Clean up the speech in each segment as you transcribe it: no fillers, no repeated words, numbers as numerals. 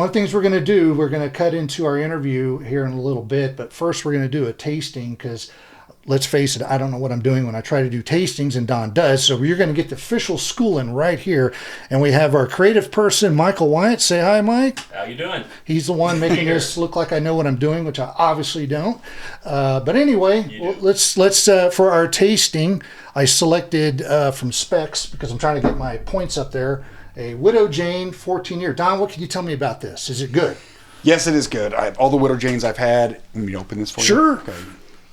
one of the things we're going to do, we're going to cut into our interview here in a little bit, but first we're going to do a tasting because let's face it, I don't know what I'm doing when I try to do tastings, and Don does. So you're going to get the official schooling right here. And we have our creative person, Michael Wyatt. Say hi, Mike. How you doing? He's the one making this look like I know what I'm doing, which I obviously don't. But anyway, let's for our tasting, I selected from Specs because I'm trying to get my points up there. A Widow Jane 14-year. Don, what can you tell me about this? Is it good? Yes, it is good. All the Widow Janes I've had. Let me open this for you. Sure. Okay.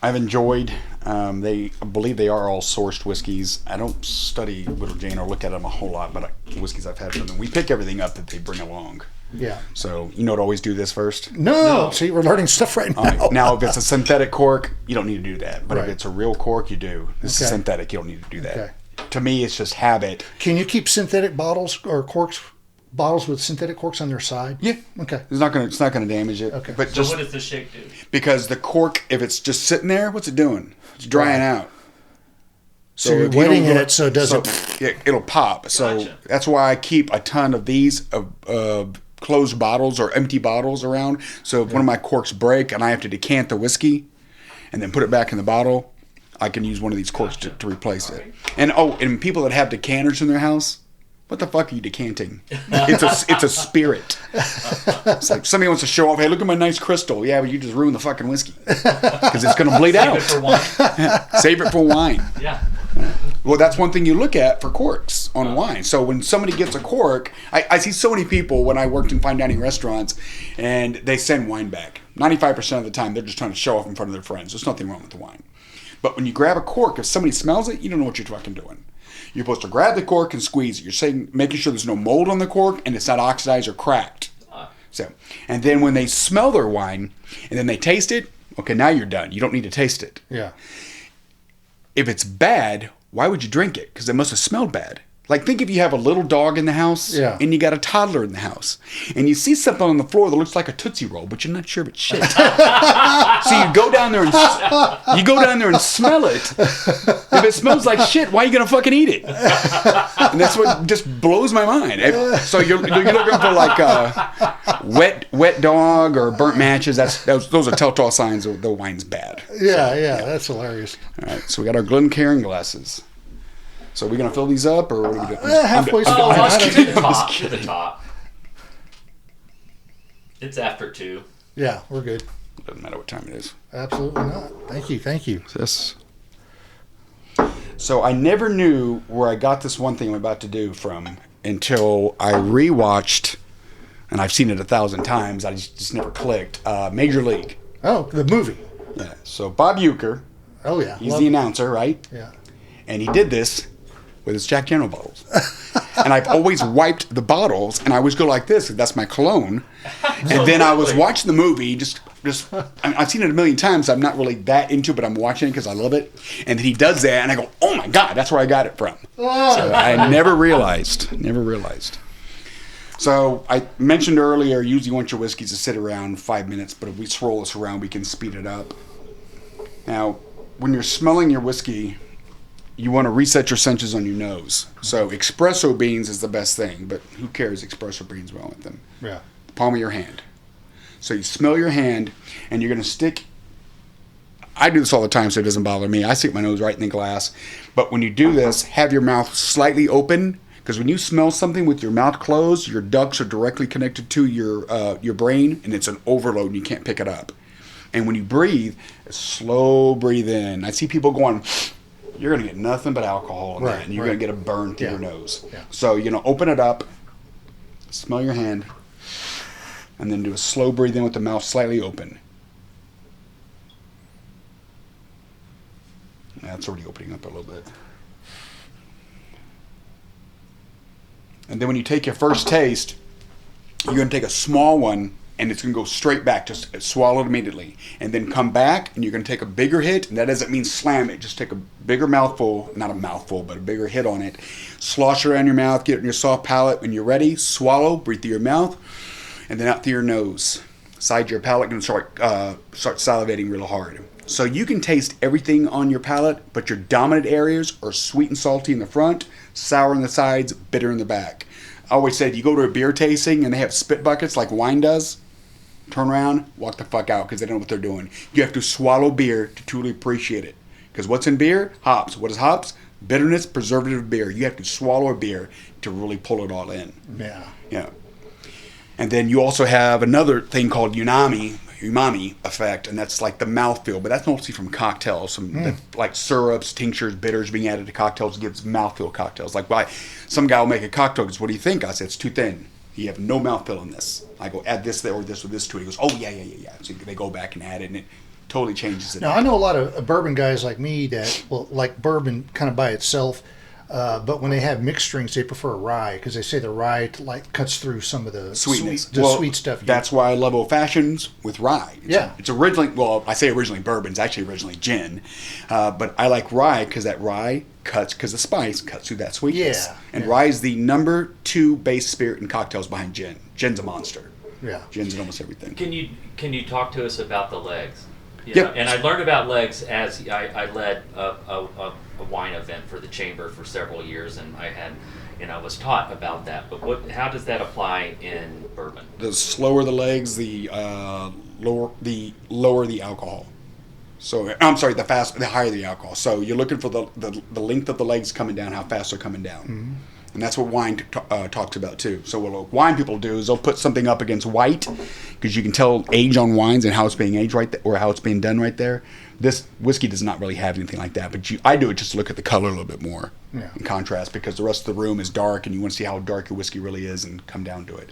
I've enjoyed. I believe they are all sourced whiskeys. I don't study Widow Jane or look at them a whole lot, but whiskeys I've had from them. We pick everything up that they bring along. Yeah. So you know to always do this first? No. See, we're learning stuff right now. Right. Now, if it's a synthetic cork, you don't need to do that. But right. if it's a real cork, you do. This is synthetic. You don't need to do that. Okay. To me, it's just habit. Can you keep synthetic bottles or bottles with synthetic corks on their side? Yeah. Okay. It's not gonna damage it. Okay. But So what does the shake do? Because the cork, if it's just sitting there, what's it doing? It's drying out. So you're wetting it so it doesn't... it'll pop. So Gotcha. That's why I keep a ton of these closed bottles or empty bottles around. So if one of my corks break and I have to decant the whiskey and then put it back in the bottle, I can use one of these corks to replace it. And and people that have decanters in their house, what the fuck are you decanting? It's a spirit. It's like somebody wants to show off, hey, look at my nice crystal. Yeah, but you just ruined the fucking whiskey. Because it's going to bleed out. Save it for wine. Save it for wine. Yeah. Well, that's one thing you look at for corks on wine. So when somebody gets a cork, I see so many people when I worked in fine dining restaurants, and they send wine back. 95% of the time, they're just trying to show off in front of their friends. There's nothing wrong with the wine. But when you grab a cork, if somebody smells it, you don't know what you're fucking doing. You're supposed to grab the cork and squeeze it. You're making sure there's no mold on the cork and it's not oxidized or cracked. So, and then when they smell their wine and then they taste it, okay, now you're done. You don't need to taste it. Yeah. If it's bad, why would you drink it? Because it must have smelled bad. Like, think if you have a little dog in the house and you got a toddler in the house and you see something on the floor that looks like a Tootsie Roll, but you're not sure if it's shit. So you go down there and smell it. If it smells like shit, why are you going to fucking eat it? And that's what just blows my mind. So you're looking for like a wet dog or burnt matches. Those are telltale signs the wine's bad. Yeah, that's hilarious. All right, so we got our Glencairn glasses. So are we going to fill these up, or what are we doing? Halfway through. To the top. It's after 2. Yeah, we're good. Doesn't matter what time it is. Absolutely not. Thank you. This. So I never knew where I got this one thing I'm about to do from until I rewatched, and I've seen it 1,000 times. I just never clicked. Major League. Oh, the movie. Yeah. So Bob Uecker. Oh yeah. He's the announcer, right? Yeah. And he did this with his Jack Daniel bottles. And I've always wiped the bottles, and I always go like this. That's my cologne. And then I was watching the movie, I've seen it a million times. So I'm not really that into it, but I'm watching it because I love it. And then he does that, and I go, oh my God, that's where I got it from. So I never realized. So I mentioned earlier, usually you want your whiskeys to sit around 5 minutes, but if we swirl this around, we can speed it up. Now, when you're smelling your whiskey, you want to reset your senses on your nose. So espresso beans is the best thing, but who cares espresso beans well with them? Yeah. The palm of your hand. So you smell your hand, and you're going to stick... I do this all the time, so it doesn't bother me. I stick my nose right in the glass. But when you do this, have your mouth slightly open, because when you smell something with your mouth closed, your ducts are directly connected to your brain, and it's an overload, and you can't pick it up. And when you breathe, slow breathe in. I see people going... You're going to get nothing but alcohol in that, and you're going to get a burn through your nose. Yeah. So you're going to open it up, smell your hand, and then do a slow breathe in with the mouth slightly open. That's already opening up a little bit. And then when you take your first taste, you're going to take a small one, and it's going to go straight back, just swallow it immediately. And then come back, and you're going to take a bigger hit, and that doesn't mean slam it. Just take a bigger mouthful, not a mouthful, but a bigger hit on it. Slosh it around your mouth, get it in your soft palate. When you're ready, swallow, breathe through your mouth, and then out through your nose. Side your palate, and start salivating real hard. So you can taste everything on your palate, but your dominant areas are sweet and salty in the front, sour in the sides, bitter in the back. I always said, you go to a beer tasting and they have spit buckets like wine does, turn around, walk the fuck out because they don't know what they're doing. You have to swallow beer to truly appreciate it. Because what's in beer? Hops. What is hops? Bitterness, preservative of beer. You have to swallow a beer to really pull it all in. Yeah. Yeah. And then you also have another thing called umami effect, and that's like the mouthfeel, but that's mostly from cocktails, like syrups, tinctures, bitters being added to cocktails gives mouthfeel cocktails. Like, why some guy will make a cocktail, goes, what do you think? I said, it's too thin. You have no mouthfeel in this. I go, add this or this or this to it. He goes, oh, yeah. So they go back and add it, and it totally changes it. Now, I know a lot of bourbon guys like me that will like bourbon kind of by itself, but when they have mixed drinks, they prefer rye because they say the rye cuts through some of the sweetness, sweet stuff. That's why I love old fashions with rye. It's originally, well, I say originally bourbon. It's actually originally gin, but I like rye because that rye cuts, because the spice cuts through that sweetness. Yeah, and rye is the number 2 base spirit in cocktails behind gin. Gin's a monster. Yeah, gin's in almost everything. Can you talk to us about the legs? Yeah. And I learned about legs as I led a wine event for the chamber for several years, and I was taught about that. But how does that apply in bourbon? The slower the legs, the lower the alcohol. So I'm sorry, the higher the alcohol. So you're looking for the length of the legs coming down, how fast they're coming down. Mm-hmm. And that's what wine talks about too. So what wine people do is they'll put something up against white, because you can tell age on wines and how it's being aged right there, or how it's being done right there. This whiskey does not really have anything like that, but I do it just to look at the color a little bit more in contrast, because the rest of the room is dark and you want to see how dark your whiskey really is and come down to it.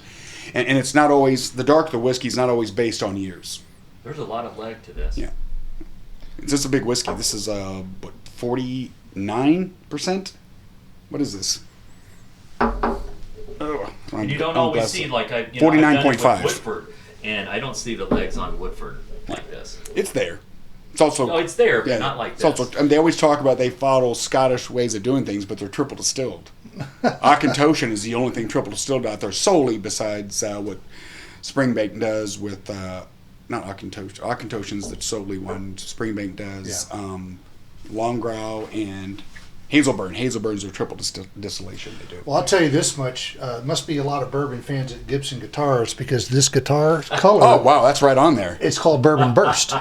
And it's not always, the dark of the whiskey is not always based on years. There's a lot of leg to this. Yeah. It's just a big whiskey. This is 49%? What is this? And you don't always see, like, 49.5 Woodford, and I don't see the legs on Woodford like this. It's there. It's also it's there, but not like this. Also, they always talk about they follow Scottish ways of doing things, but they're triple distilled. Auchentoshan is the only thing triple distilled out there solely, besides what Springbank does with not Auchentoshan. Auchentoshan's the solely one. Springbank does Longrow and Hazelburn. Hazelburn's are triple distillation they do. Well, I'll tell you this much. Must be a lot of bourbon fans at Gibson Guitars, because this guitar color... Oh, wow, that's right on there. It's called Bourbon Burst.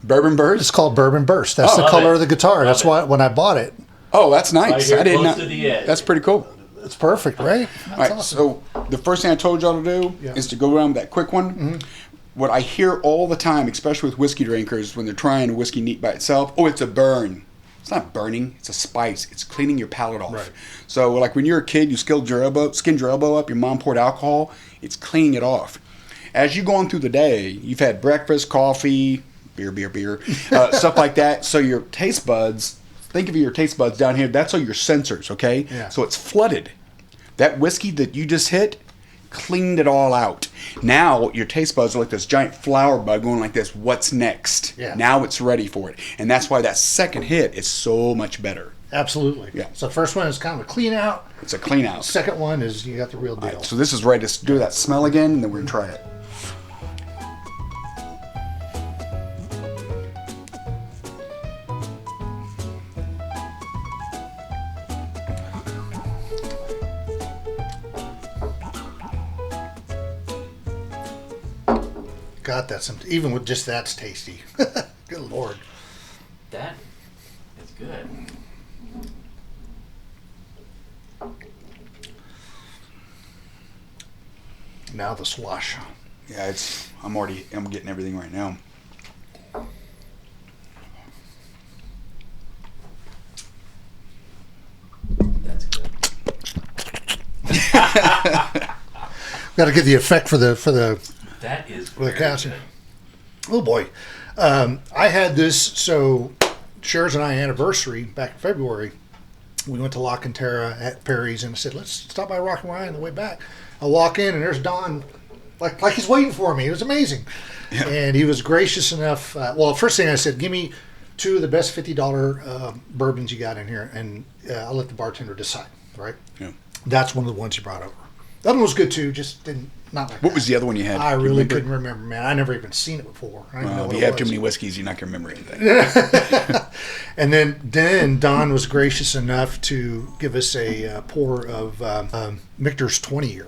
Bourbon Burst? It's called Bourbon Burst. That's the color of the guitar. That's why when I bought it. Oh, that's nice. Right I didn't know. To the edge. That's pretty cool. It's perfect, right? That's all right, awesome. So the first thing I told y'all to do is to go around with that quick one. Mm-hmm. What I hear all the time, especially with whiskey drinkers, when they're trying a whiskey neat by itself, oh, it's a burn. It's not burning, it's a spice. It's cleaning your palate off. Right. So like when you're a kid, you skinned your elbow up, your mom poured alcohol, it's cleaning it off. As you go on through the day, you've had breakfast, coffee, beer, stuff like that. So your taste buds, think of your taste buds down here, that's all your sensors, okay? Yeah. So it's flooded. That whiskey that you just hit cleaned it all out. Now your taste buds are like this giant flower bud going like this. What's next? Yeah. Now it's ready for it. And that's why that second hit is so much better. Absolutely. Yeah. So the first one is kind of a clean out. It's a clean out. Second one is you got the real deal. Right, so this is ready to do that smell again, and then we're going to try it. God, that's even with just that's tasty. Good Lord. That is good. Now the swash. Yeah, I'm getting everything right now. That's good. Got to get the effect for the That is for the very casting. good. Oh boy, I had this. So Cher's and I anniversary back in February. We went to La Cantera at Perry's, and I said, "Let's stop by Rock and Rye on the way back." I walk in, and there's Don, like he's waiting for me. It was amazing, and he was gracious enough. Well, the first thing I said, "Give me 2 of the best $50 bourbons you got in here, and I'll let the bartender decide." Right? Yeah. That's one of the ones he brought over. The other one was good too. Just didn't. Not like What that. was the other one you had? I Do you really remember? couldn't remember, man. I never even seen it before. I don't even know If what you it have was. too many whiskeys, you're not going to remember anything. And then Don was gracious enough to give us a pour of Michter's 20 year.